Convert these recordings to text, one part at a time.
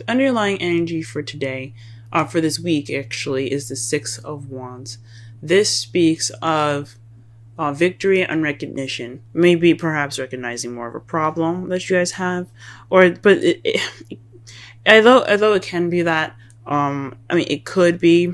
the underlying energy for today, for this week actually, is the Six of Wands. This speaks of victory and recognition. Maybe perhaps recognizing more of a problem that you guys have, although it can be that, it could be.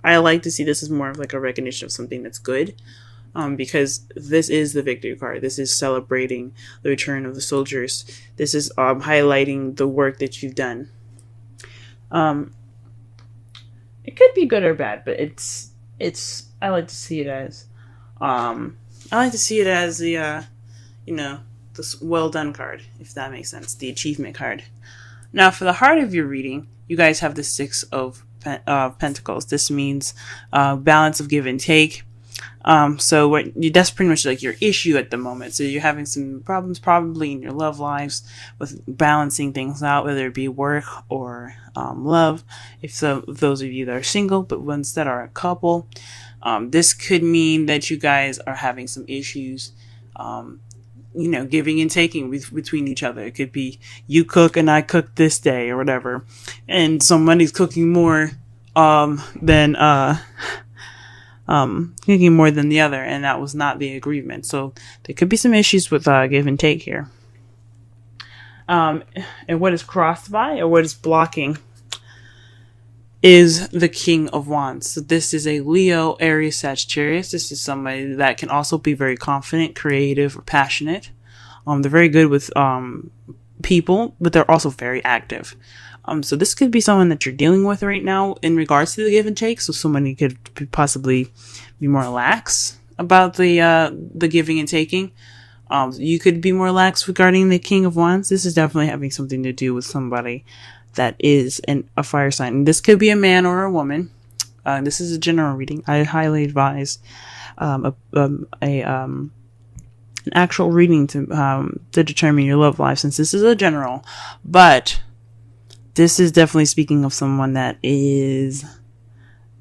I like to see this as more of like a recognition of something that's good. Because this is the victory card. This is celebrating the return of the soldiers. This is highlighting the work that you've done. It could be good or bad, but it's. I like to see it as, the this well done card, if that makes sense, the achievement card. Now, for the heart of your reading, you guys have the Six of Pentacles. This means balance of give and take. So that's pretty much like your issue at the moment. So you're having some problems probably in your love lives with balancing things out, whether it be work or love. If those of you that are single, but ones that are a couple, this could mean that you guys are having some issues, giving and taking between each other. It could be you cook and I cook this day or whatever, and somebody's cooking more than the other, and that was not the agreement. So there could be some issues with give and take here. And what is crossed by, or what is blocking, is the King of Wands. So this is a Leo, Aries, Sagittarius. This is somebody that can also be very confident, creative, or passionate. They're very good with people, but they're also very active. So this could be someone that you're dealing with right now in regards to the give and take. So somebody could possibly be more lax about the giving and taking. You could be more lax regarding the King of Wands. This is definitely having something to do with somebody that is a fire sign. And this could be a man or a woman. This is a general reading. I highly advise an actual reading to determine your love life, since this is a general. But this is definitely speaking of someone that is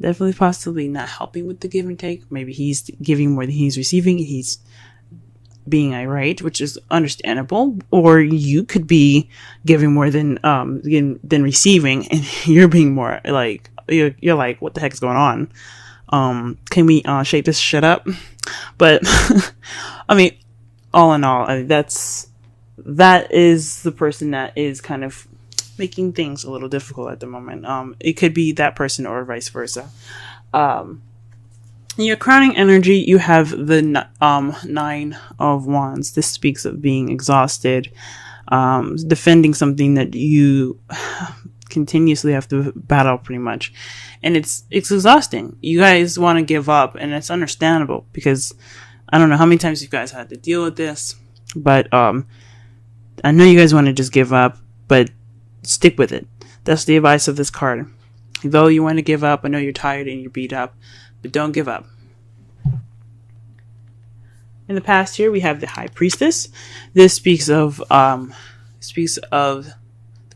definitely possibly not helping with the give and take. Maybe he's giving more than he's receiving. He's being irate, which is understandable. Or you could be giving more than receiving, and you're being more like, you're like, what the heck is going on? Can we shake this shit up? But all in all, that is the person that is kind of making things a little difficult at the moment. It could be that person or vice versa. In your crowning energy, you have the Nine of Wands. This speaks of being exhausted, defending something that you continuously have to battle pretty much. And it's exhausting. You guys want to give up, and it's understandable, because I don't know how many times you guys had to deal with this, but I know you guys want to just give up, but stick with it. That's the advice of this card. Though you want to give up, I know you're tired and you're beat up, but don't give up. In the past here, we have the High Priestess. This speaks of the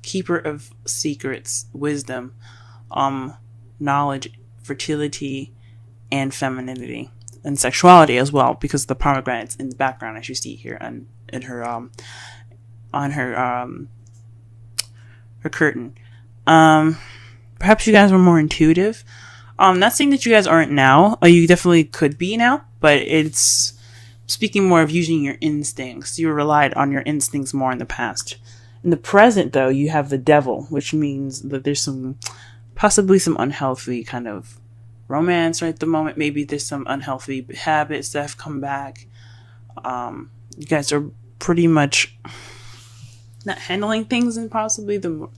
keeper of secrets, wisdom, knowledge, fertility, and femininity, and sexuality as well, because of the pomegranates in the background, as you see here on her curtain. Perhaps you guys were more intuitive. Not saying that you guys aren't now. You definitely could be now, but it's speaking more of using your instincts. You relied on your instincts more in the past. In the present, though, you have the Devil, which means that there's possibly some unhealthy kind of romance right at the moment. Maybe there's some unhealthy habits that have come back. You guys are pretty much not handling things in possibly the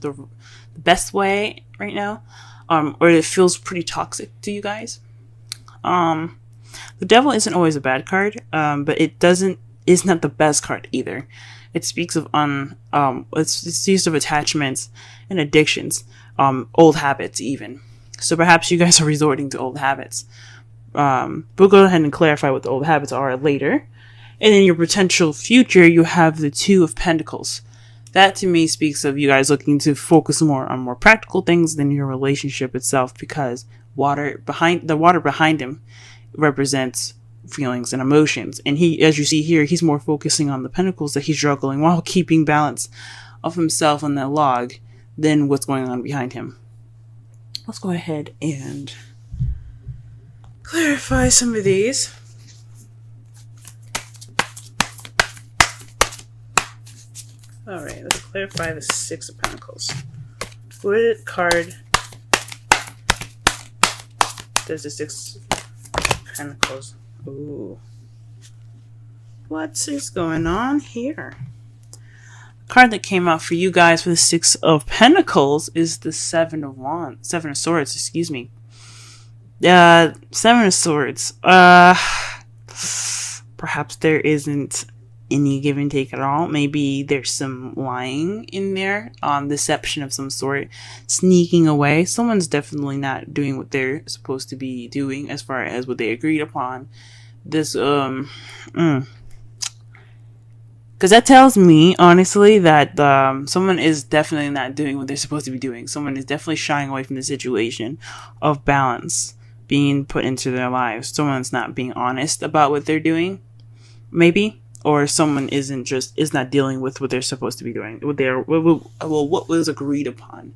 best way right now, or it feels pretty toxic to you guys. The Devil isn't always a bad card, but is not the best card either. It speaks of it speaks of attachments and addictions, old habits even. So perhaps you guys are resorting to old habits. We'll go ahead and clarify what the old habits are later. And in your potential future, you have the Two of Pentacles. That to me speaks of you guys looking to focus more on more practical things than your relationship itself, because the water behind him represents feelings and emotions. And he, as you see here, he's more focusing on the pentacles that he's juggling while keeping balance of himself on that log than what's going on behind him. Let's go ahead and clarify some of these. Alright, let's clarify the Six of Pentacles. What card does the Six of Pentacles? Ooh. What is going on here? The card that came out for you guys for the Six of Pentacles is the Seven of Swords, excuse me. Seven of Swords. Perhaps there isn't any give and take at all. Maybe there's some lying in there, deception of some sort, sneaking away. Someone's definitely not doing what they're supposed to be doing as far as what they agreed upon. This, because that tells me, honestly, that someone is definitely not doing what they're supposed to be doing. Someone is definitely shying away from the situation of balance being put into their lives. Someone's not being honest about what they're doing, maybe. Or someone is not dealing with what they're supposed to be doing. What was agreed upon.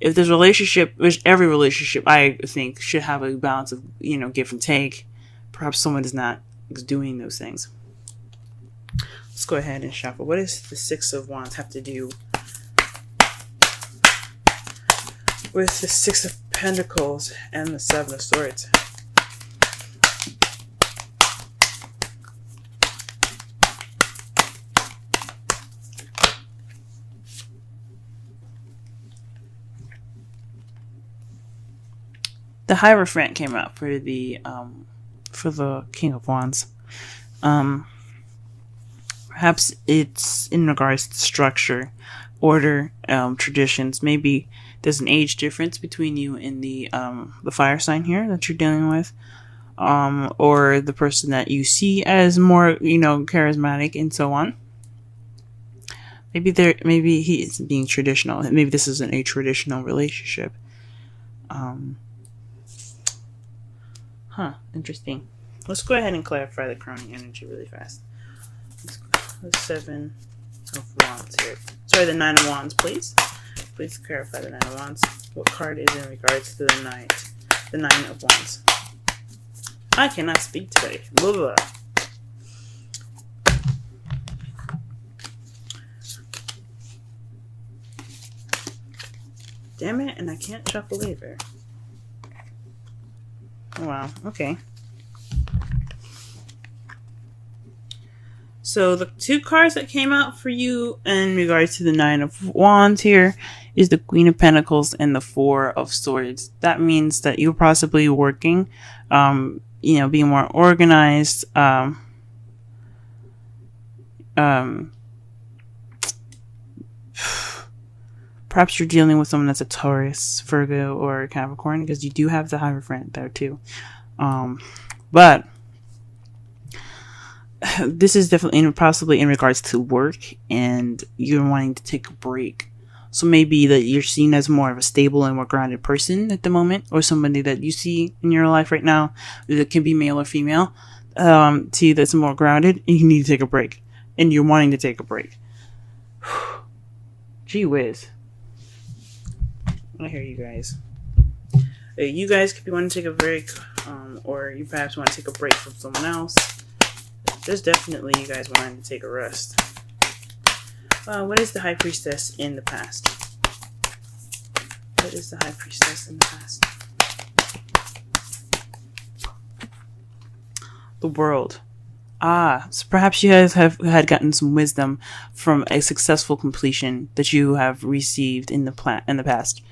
If there's a relationship, which every relationship I think should have a balance of, give and take. Perhaps someone is not doing those things. Let's go ahead and shuffle. What does the Six of Wands have to do with the Six of Pentacles and the Seven of Swords? The Hierophant came out for the King of Wands. Perhaps it's in regards to structure, order, traditions. Maybe there's an age difference between you and the fire sign here that you're dealing with, or the person that you see as more charismatic and so on. Maybe he is being traditional. Maybe this isn't a traditional relationship. Interesting. Let's go ahead and clarify the crowning energy really fast. The Seven of Wands here. Sorry, the Nine of Wands, please. Please clarify the Nine of Wands. What card is in regards to the Nine of Wands? I cannot speak today. Blah, blah. Damn it, and I can't shuffle either. Oh, wow, okay. So the two cards that came out for you in regards to the Nine of Wands here is the Queen of Pentacles and the Four of Swords. That means that you're possibly working, being more organized, perhaps you're dealing with someone that's a Taurus, Virgo, or Capricorn, because you do have the Hierophant there too. But this is definitely possibly in regards to work, and you're wanting to take a break. So maybe that you're seen as more of a stable and more grounded person at the moment, or somebody that you see in your life right now that can be male or female, to you that's more grounded, and you need to take a break, and you're wanting to take a break. Gee whiz. I hear you guys. You guys could be wanting to take a break, or you perhaps want to take a break from someone else. There's definitely you guys wanting to take a rest. What is the High Priestess in the past? What is the High Priestess in the past? The World. So perhaps you guys had gotten some wisdom from a successful completion that you have received in the past.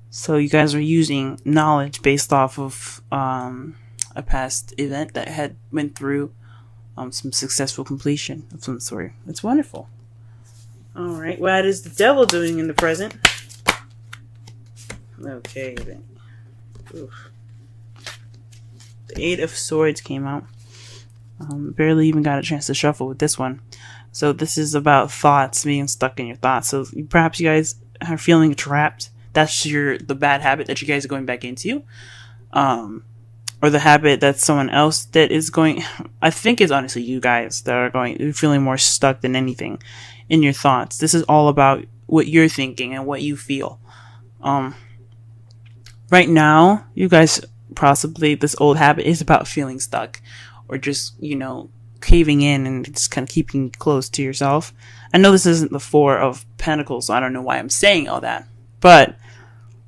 So you guys are using knowledge based off of a past event that had went through some successful completion of some sort. It's wonderful. All right, what is the Devil doing in the present? Okay, then. Oof. The Eight of Swords came out. Barely even got a chance to shuffle with this one. So this is about thoughts, being stuck in your thoughts. So perhaps you guys are feeling trapped. That's the bad habit that you guys are going back into. Or the habit that someone else that is going, I think it's honestly you guys that are feeling more stuck than anything in your thoughts. This is all about what you're thinking and what you feel. Right now, you guys possibly this old habit is about feeling stuck, or just caving in and just kind of keeping close to yourself. I know this isn't the Four of Pentacles, so I don't know why I'm saying all that, but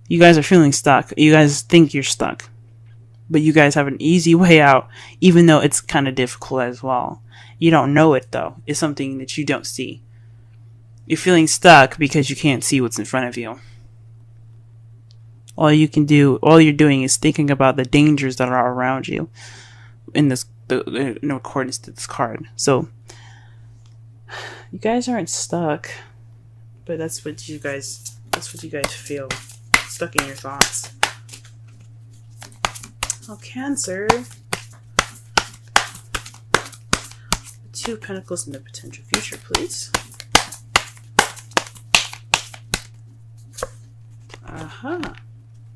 you guys are feeling stuck. You guys think you're stuck, but you guys have an easy way out, even though it's kind of difficult as well. You don't know it though. It's something that you don't see. You're feeling stuck because you can't see what's in front of you. All you're doing is thinking about the dangers that are around you in accordance to this card. So you guys aren't stuck, but that's what you guys feel. Stuck in your thoughts. Oh, Cancer. Two of Pentacles in the potential future, please.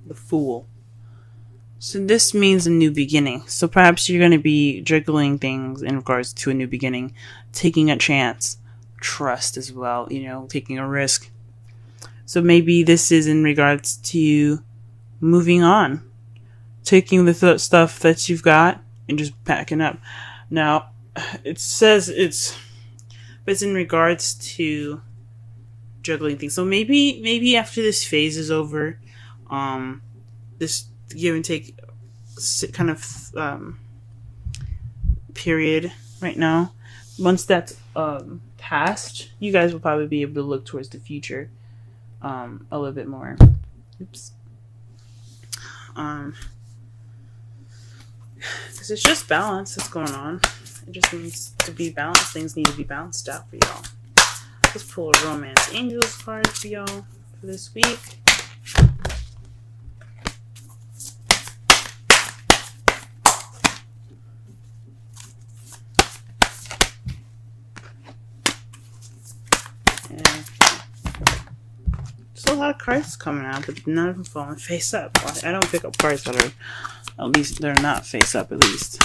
The Fool. So this means a new beginning. So perhaps you're going to be juggling things in regards to a new beginning, taking a chance, trust as well, taking a risk. So maybe this is in regards to moving on, taking the stuff that you've got and just packing up. Now, it says it's in regards to juggling things. So maybe after this phase is over, this give and take kind of period right now, once that's past, you guys will probably be able to look towards the future a little bit more. Oops. Because it's just balance that's going on. It just needs to be balanced. Things need to be balanced out for y'all. Let's pull a Romance Angels card for y'all for this week. A lot of cards coming out, but none of them falling face up. Well, I don't pick up cards that are, at least they're not face up, at least.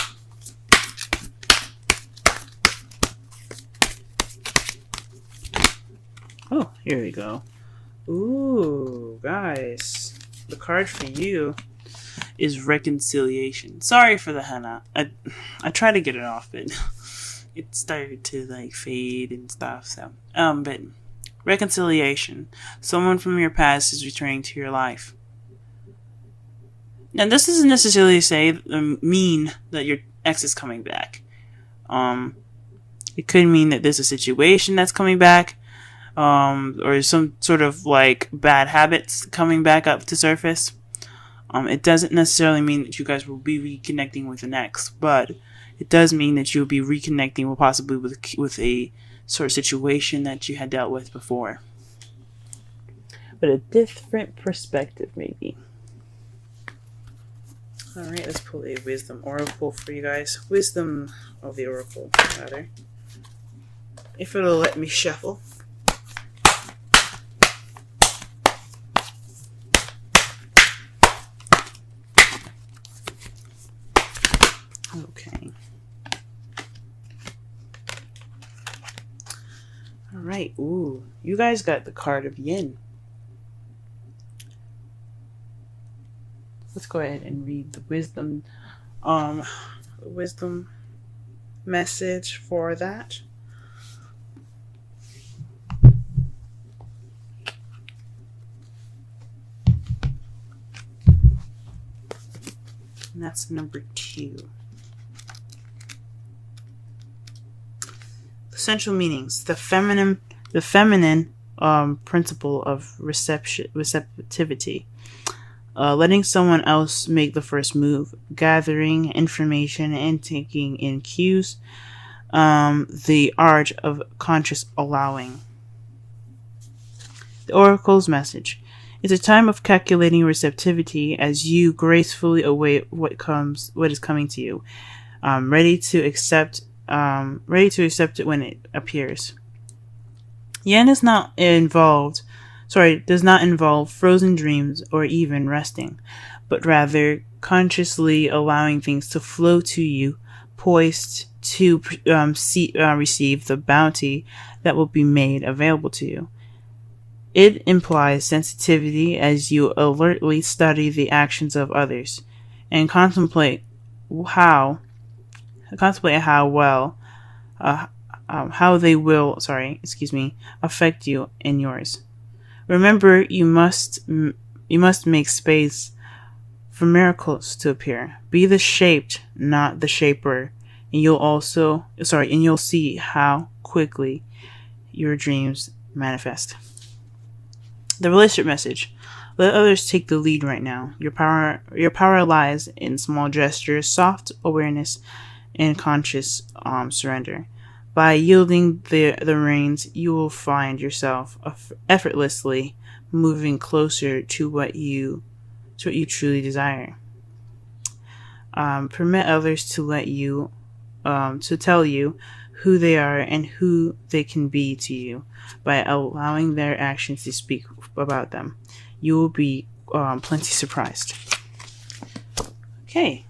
Oh, here we go. Ooh, guys, the card for you is Reconciliation. Sorry for the henna. I tried to get it off, but it started to fade and stuff. So, but Reconciliation. Someone from your past is returning to your life. Now, this doesn't necessarily mean that your ex is coming back. It could mean that there's a situation that's coming back, or some sort of bad habits coming back up to surface. It doesn't necessarily mean that you guys will be reconnecting with an ex, but it does mean that you'll be reconnecting possibly with a sort of situation that you had dealt with before, but a different perspective maybe. Alright, let's pull a Wisdom Oracle for you guys. Wisdom of the Oracle, rather. If it'll let me shuffle. Okay. Alright, ooh, you guys got the card of Yin. Let's go ahead and read the wisdom message for that. And that's number 2. Essential meanings: the feminine principle of receptivity, letting someone else make the first move, gathering information and taking in cues, the art of conscious allowing. The Oracle's message: it's a time of calculating receptivity as you gracefully await what is coming to you, ready to accept it when it appears. Yin does not involve frozen dreams or even resting, but rather consciously allowing things to flow to you, poised to receive the bounty that will be made available to you. It implies sensitivity as you alertly study the actions of others and how contemplate how well how they will affect you and yours. Remember, you must make space for miracles to appear. Be the shaped, not the shaper, and you'll see how quickly your dreams manifest. The relationship message. Let others take the lead right now. Your power lies in small gestures, soft awareness, and conscious surrender. By yielding the reins, you will find yourself effortlessly moving closer to what you truly desire. Permit others to tell you who they are and who they can be to you by allowing their actions to speak about them. You will be plenty surprised. Okay.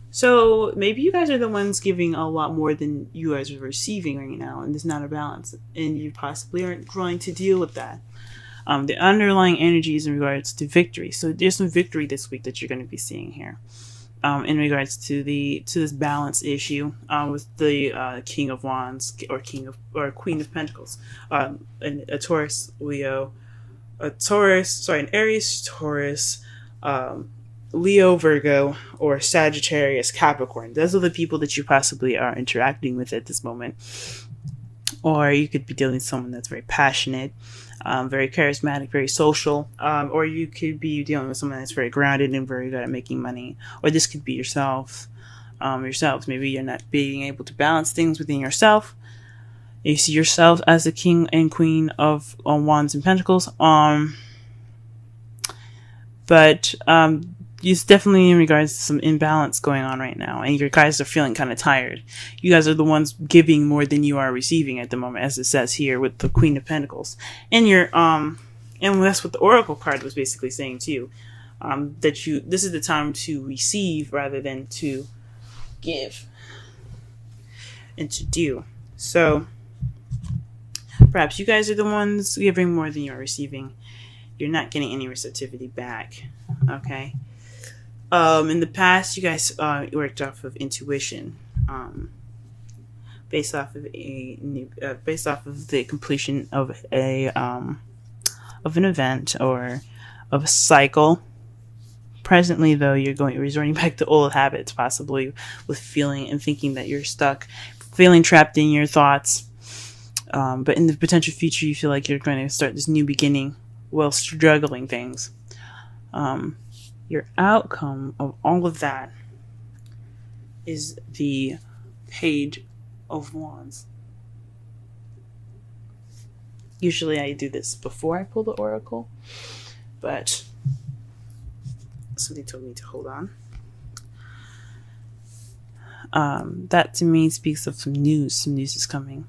So maybe you guys are the ones giving a lot more than you guys are receiving right now, and there's not a balance, and you possibly aren't trying to deal with that. The underlying energy is in regards to victory. So there's some victory this week that you're going to be seeing here. In regards to this balance issue with the King of Wands or Queen of Pentacles, and a Taurus, Leo, an Aries, Taurus, Leo, Virgo, or Sagittarius, Capricorn. Those are the people that you possibly are interacting with at this moment. Or you could be dealing with someone that's very passionate, very charismatic, very social, or you could be dealing with someone that's very grounded and very good at making money. Or this could be yourselves. Maybe you're not being able to balance things within yourself. You see yourself as the King and Queen of Wands and Pentacles. But it's definitely in regards to some imbalance going on right now, and you guys are feeling kind of tired. You guys are the ones giving more than you are receiving at the moment, as it says here with the Queen of Pentacles. And and that's what the Oracle card was basically saying to you, that this is the time to receive rather than to give and to do. So perhaps you guys are the ones giving more than you're receiving. You're not getting any receptivity back. Okay. In the past, you guys worked off of intuition, based off of the completion of an event or of a cycle. Presently, though, you're resorting back to old habits, possibly with feeling and thinking that you're stuck, feeling trapped in your thoughts. But in the potential future, you feel like you're going to start this new beginning while struggling things. Your outcome of all of that is the Page of Wands. Usually I do this before I pull the Oracle, but somebody told me to hold on. That to me speaks of some news. Some news is coming.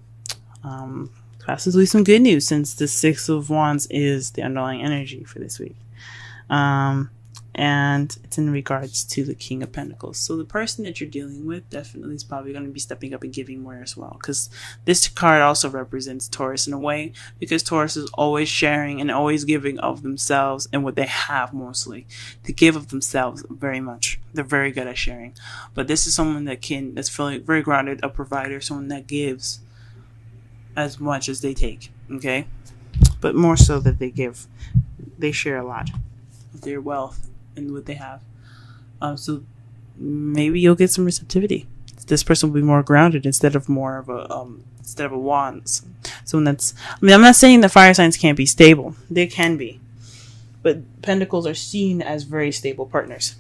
Possibly some good news, since the Six of Wands is the underlying energy for this week. And it's in regards to the King of Pentacles. So the person that you're dealing with definitely is probably going to be stepping up and giving more as well, because this card also represents Taurus in a way, because Taurus is always sharing and always giving of themselves and what they have, mostly to give of themselves very much. They're very good at sharing. But this is someone that's feeling very grounded, a provider, someone that gives as much as they take. Okay, but more so that they share a lot of their wealth and what they have. So maybe you'll get some receptivity. This person will be more grounded instead of a wands. Someone I'm not saying that fire signs can't be stable. They can be. But pentacles are seen as very stable partners.